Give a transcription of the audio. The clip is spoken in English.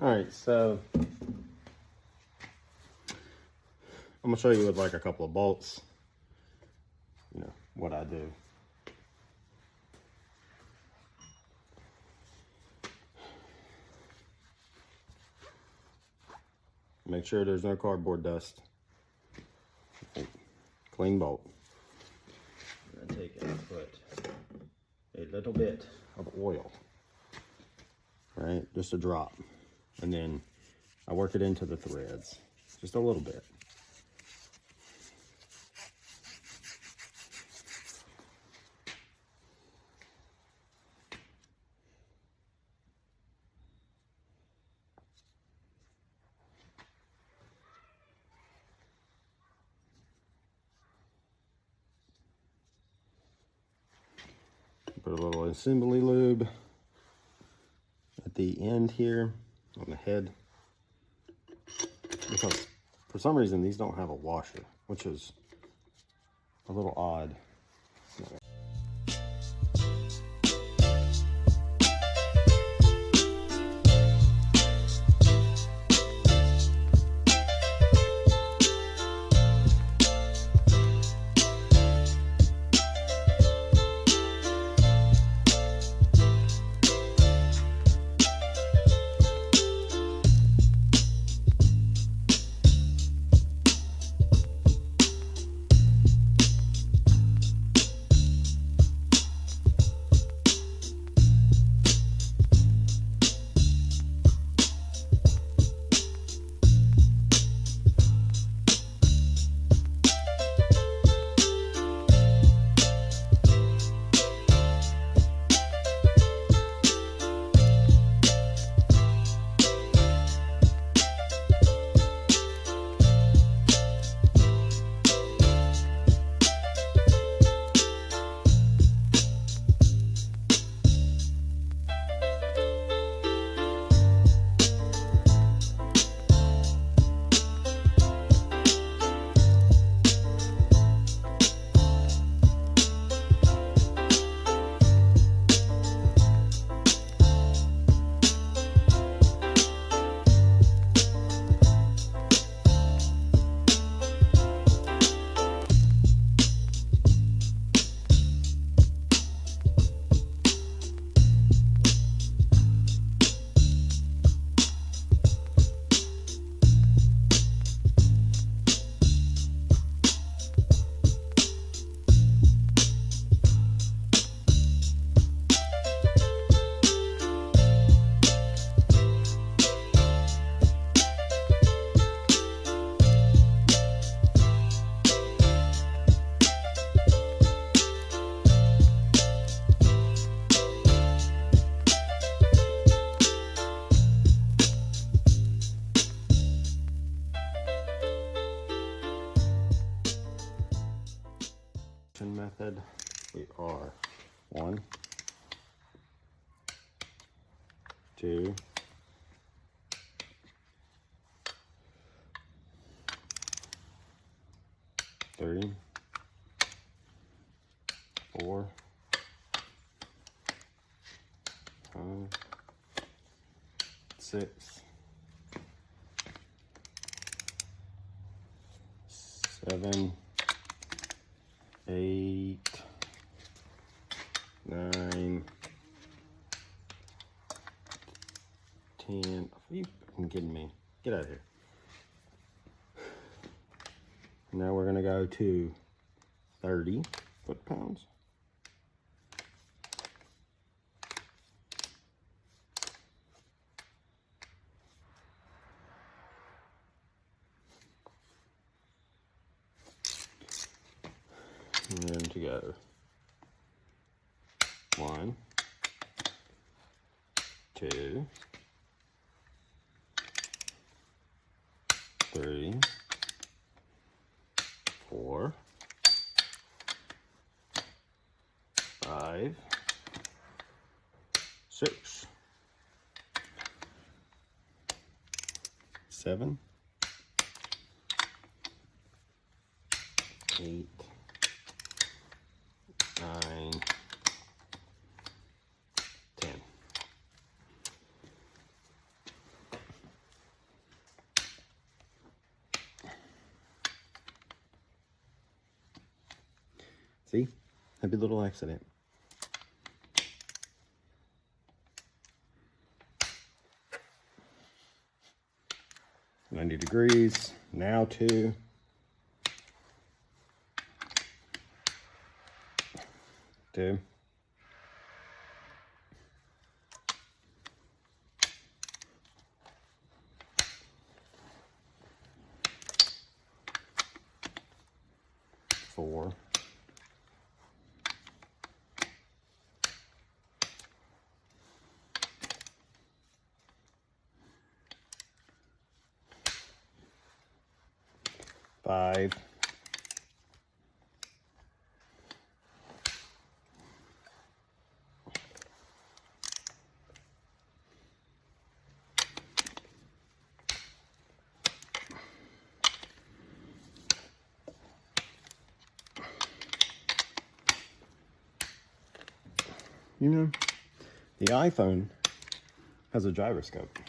All right, so I'm gonna show you with like a couple of bolts, you know, what I do. Make sure there's no cardboard dust. Clean bolt. I'm gonna take and put a little bit of oil, right? Just a drop. And then I work it into the threads, just a little bit. Put a little assembly lube at the end here on the head, because for some reason these don't have a washer, which is a little odd. Method, we are 1, 2, 3, 4, 5, 6, 7, 8, 9, 10. Are you kidding me? Get out of here. Now we're going to go to 30 foot-pounds. And then to go 1, 2, 3, 4, 5, 6, 7, 8, 9, 10. See? Happy little accident. $90 degrees. Now to 2. Four. 5. You know, the iPhone has a gyroscope.